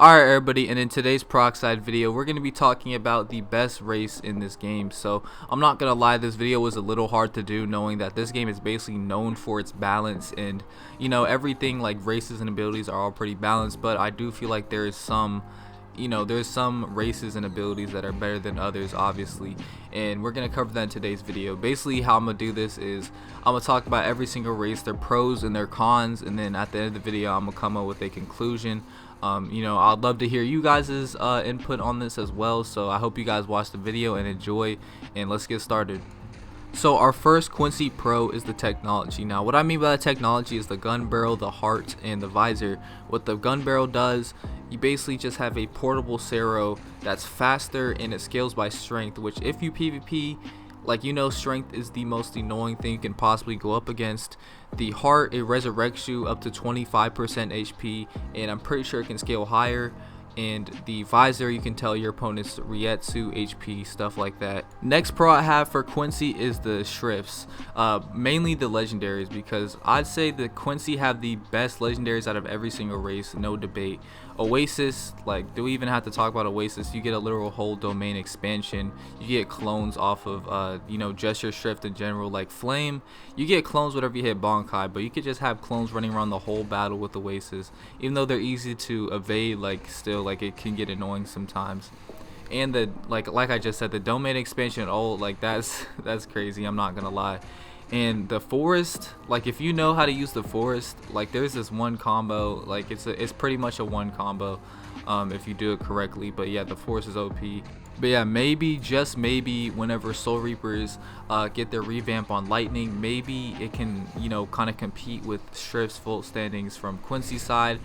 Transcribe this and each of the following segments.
Alright everybody, and in today's Peroxide video we're going to be talking about the best race in this game. So I'm not going to lie, this video was a little hard to do, knowing that this game is basically known for its balance, and everything like races and abilities are all pretty balanced, but I do feel like there is some there's some races and abilities that are better than others, obviously, and we're going to cover that in today's video. Basically how I'm going to do this is I'm going to talk about every single race, their pros and their cons, and then at the end of the video I'm going to come up with a conclusion. I'd love to hear you guys' input on this as well, so I hope you guys watch the video and enjoy, and let's get started. So our first Quincy Pro is the technology. Now what I mean by the technology is the gun barrel, the heart, and the visor. What the gun barrel does, you basically just have a portable Cero that's faster and it scales by strength, which if you PvP, strength is the most annoying thing you can possibly go up against. The heart, it resurrects you up to 25% HP, and I'm pretty sure it can scale higher. And the visor, you can tell your opponent's Rietsu, HP, stuff like that. Next pro I have for Quincy is the Shrifts, mainly the legendaries, because I'd say the Quincy have the best legendaries out of every single race, no debate. Oasis, do we even have to talk about Oasis? You get a literal whole domain expansion. You get clones off of just your Shrift in general. Like Flame, you get clones whenever you hit Bonkai, but you could just have clones running around the whole battle with Oasis. Even though they're easy to evade, still it can get annoying sometimes. And the like I just said, the domain expansion, that's crazy, I'm not gonna lie. And the forest, if you know how to use the forest, there's this one combo, it's pretty much a one combo if you do it correctly. But yeah, the forest is OP. But yeah, maybe, just maybe, whenever Soul Reapers get their revamp on Lightning, maybe it can kind of compete with Shrift's Volt standings from Quincy's side,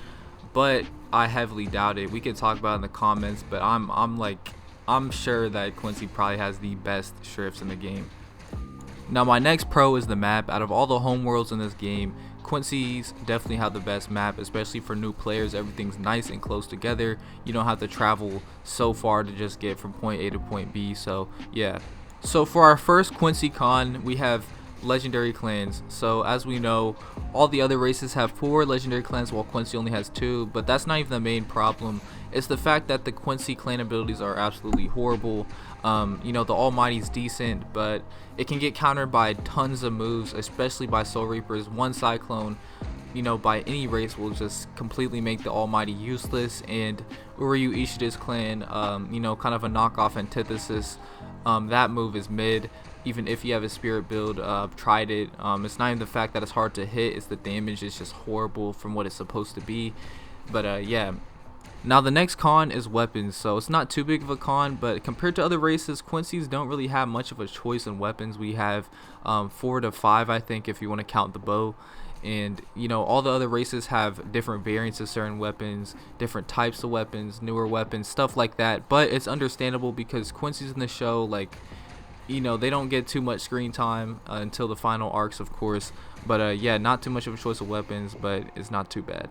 but I heavily doubt it. We could talk about it in the comments, but I'm sure that Quincy probably has the best Shrifts in the game. Now my next pro is the map. Out of all the home worlds in this game, Quincy's definitely have the best map, especially for new players. Everything's nice and close together. You don't have to travel so far to just get from point A to point B. So yeah. So for our first Quincy con, we have legendary clans. So as we know, all the other races have 4 legendary clans while Quincy only has 2, but that's not even the main problem. It's the fact that the Quincy clan abilities are absolutely horrible. The Almighty's decent, but it can get countered by tons of moves, especially by Soul Reapers. One Cyclone, by any race will just completely make the Almighty useless. And Uryu Ishida's clan, kind of a knockoff antithesis. That move is mid. Even if you have a spirit build, tried it. It's not even the fact that it's hard to hit, it's the damage is just horrible from what it's supposed to be. But yeah. Now the next con is weapons. So it's not too big of a con, but compared to other races, Quincy's don't really have much of a choice in weapons. We have 4 to 5, I think, if you want to count the bow. And all the other races have different variants of certain weapons, different types of weapons, newer weapons, stuff like that. But it's understandable because Quincy's in the show, they don't get too much screen time until the final arcs, of course. But yeah, not too much of a choice of weapons, but it's not too bad.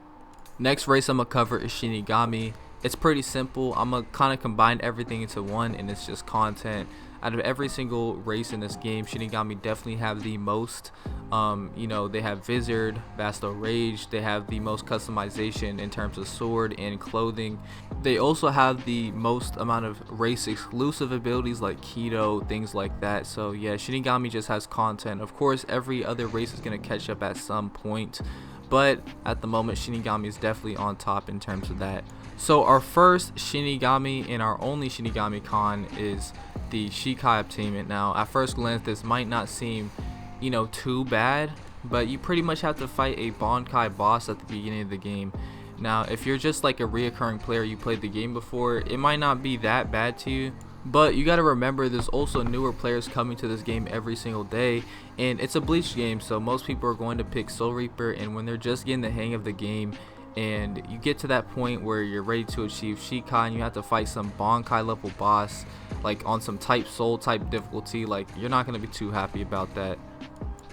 Next race I'm gonna cover is Shinigami. It's pretty simple. I'm gonna kind of combine everything into one, and it's just content. Out of every single race in this game, Shinigami definitely have the most. They have Vizard, Vasto Rage. They have the most customization in terms of sword and clothing. They also have the most amount of race exclusive abilities like Keto, things like that. So yeah, Shinigami just has content. Of course, every other race is gonna catch up at some point, but at the moment Shinigami is definitely on top in terms of that. So our first Shinigami and our only Shinigami con is the Shikai obtainment. Now at first glance this might not seem too bad, but you pretty much have to fight a Bonkai boss at the beginning of the game. Now if you're just a reoccurring player, you played the game before, it might not be that bad to you. But you gotta remember, there's also newer players coming to this game every single day, and it's a Bleach game, so most people are going to pick Soul Reaper. And when they're just getting the hang of the game, and you get to that point where you're ready to achieve Shikai, and you have to fight some Bonkai level boss, on some type Soul type difficulty, you're not gonna be too happy about that.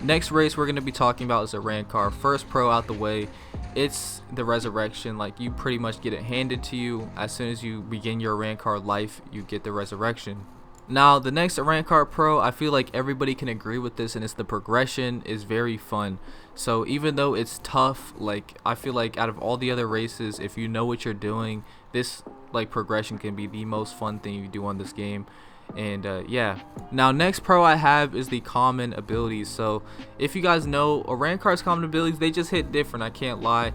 Next race we're gonna be talking about is a Rancor. First pro out the way, it's the resurrection. You pretty much get it handed to you as soon as you begin your Rancor life. You get the resurrection. Now the next rank card pro, I feel like everybody can agree with this, and it's the progression is very fun. So even though it's tough, like I feel like out of all the other races, if you know what you're doing, this like progression can be the most fun thing you do on this game. And yeah, now next pro I have is the common abilities. So if you guys know, a rank card's common abilities, they just hit different, I can't lie.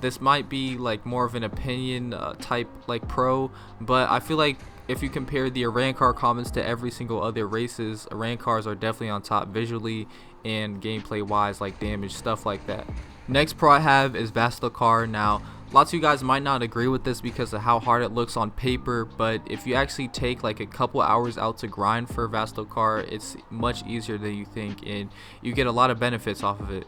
This might be like more of an opinion type like pro, but I feel like if you compare the Arankar commons to every single other races, Arankars are definitely on top visually and gameplay wise, like damage, stuff like that. Next pro I have is Vastalkar. Now lots of you guys might not agree with this because of how hard it looks on paper, but if you actually take like a couple hours out to grind for Vastalkar, it's much easier than you think, and you get a lot of benefits off of it.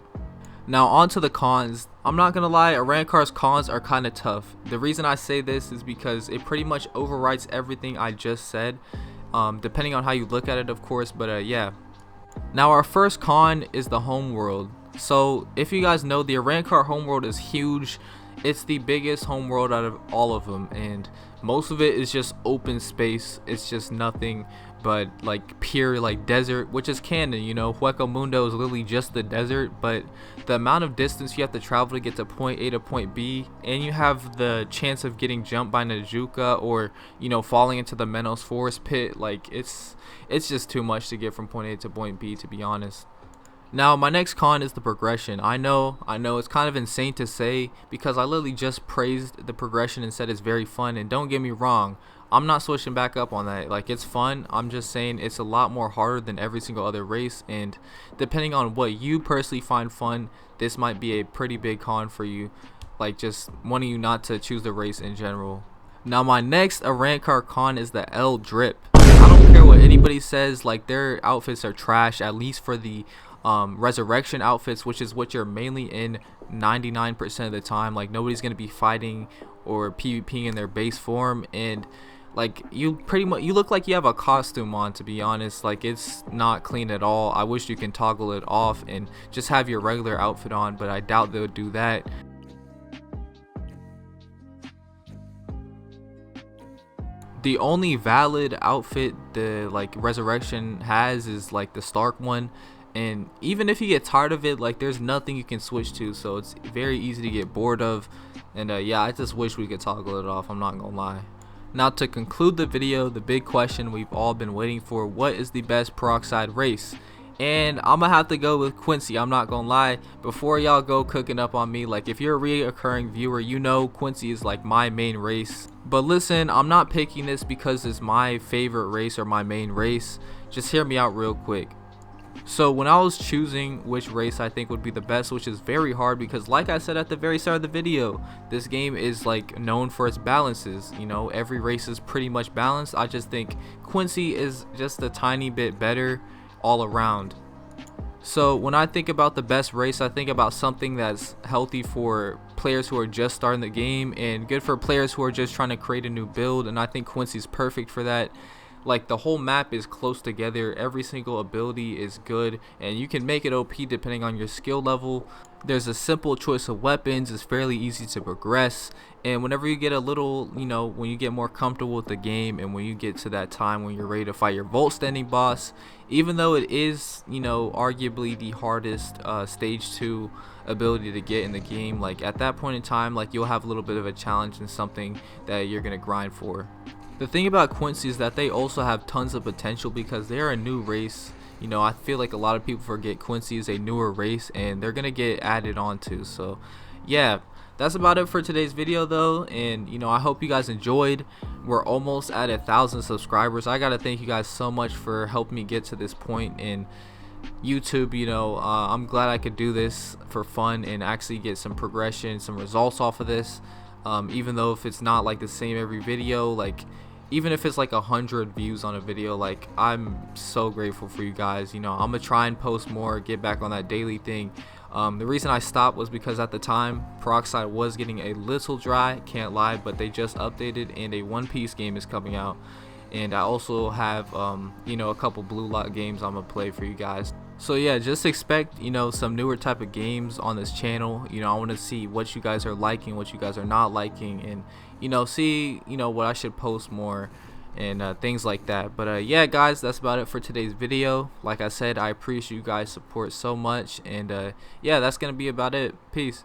Now on to the cons. I'm not gonna lie, Arankar's cons are kind of tough. The reason I say this is because it pretty much overwrites everything I just said, depending on how you look at it, of course, but yeah. Now our first con is the homeworld. So if you guys know, the Arankar homeworld is huge. It's the biggest homeworld out of all of them, and most of it is just open space. It's just nothing but like pure like desert, which is canon, you know. Hueco Mundo is literally just the desert, but the amount of distance you have to travel to get to point A to point B, and you have the chance of getting jumped by Najuka or, you know, falling into the Menos Forest pit, like it's just too much to get from point A to point B, to be honest. Now my next con is the progression. I know it's kind of insane to say because I literally just praised the progression and said it's very fun, and don't get me wrong, I'm not switching back up on that. Like, it's fun. I'm just saying it's a lot more harder than every single other race, and depending on what you personally find fun, this might be a pretty big con for you, like just wanting you not to choose the race in general. Now my next Arankar con is the L drip. I don't care what anybody says, like their outfits are trash, at least for the resurrection outfits, which is what you're mainly in 99% of the time. Like, nobody's gonna be fighting or PvPing in their base form, and like you look like you have a costume on, to be honest. Like, it's not clean at all. I wish you can toggle it off and just have your regular outfit on, but I doubt they'll do that. The only valid outfit the like resurrection has is like the Stark one, and even if you get tired of it, like there's nothing you can switch to, so it's very easy to get bored of. And yeah, I just wish we could toggle it off, I'm not gonna lie. Now to conclude the video, the big question we've all been waiting for: what is the best Peroxide race? And I'm gonna have to go with Quincy, I'm not gonna lie. Before y'all go cooking up on me, like if you're a reoccurring viewer, you know Quincy is like my main race. But listen, I'm not picking this because it's my favorite race or my main race. Just hear me out real quick. So when I was choosing which race I think would be the best, which is very hard because like I said at the very start of the video, this game is like known for its balances, you know, every race is pretty much balanced. I just think Quincy is just a tiny bit better all around. So when I think about the best race, I think about something that's healthy for players who are just starting the game and good for players who are just trying to create a new build, and I think Quincy's perfect for that. Like, the whole map is close together, every single ability is good, and you can make it OP depending on your skill level. There's a simple choice of weapons, it's fairly easy to progress, and whenever you get a little, you know, when you get more comfortable with the game and when you get to that time when you're ready to fight your vault standing boss, even though it is, you know, arguably the hardest stage 2 ability to get in the game, like at that point in time, like you'll have a little bit of a challenge and something that you're gonna grind for. The thing about Quincy is that they also have tons of potential because they're a new race. You know, I feel like a lot of people forget Quincy is a newer race and they're gonna get added on to. So yeah, that's about it for today's video though, and you know, I hope you guys enjoyed. We're almost at 1,000 subscribers. I gotta thank you guys so much for helping me get to this point in YouTube. You know, I'm glad I could do this for fun and actually get some progression, some results off of this. Even though if it's not like the same every video, like even if it's like 100 views on a video, like I'm so grateful for you guys. You know, I'm gonna try and post more, get back on that daily thing. The reason I stopped was because at the time Peroxide was getting a little dry, can't lie, but they just updated and a One Piece game is coming out, and I also have you know, a couple Blue Lock games I'm gonna play for you guys. So yeah, just expect, you know, some newer type of games on this channel. You know, I want to see what you guys are liking, what you guys are not liking, and you know, see, you know, what I should post more. and things like that. But yeah, guys, that's about it for today's video. Like I said, I appreciate you guys support so much, and yeah, that's gonna be about it. Peace.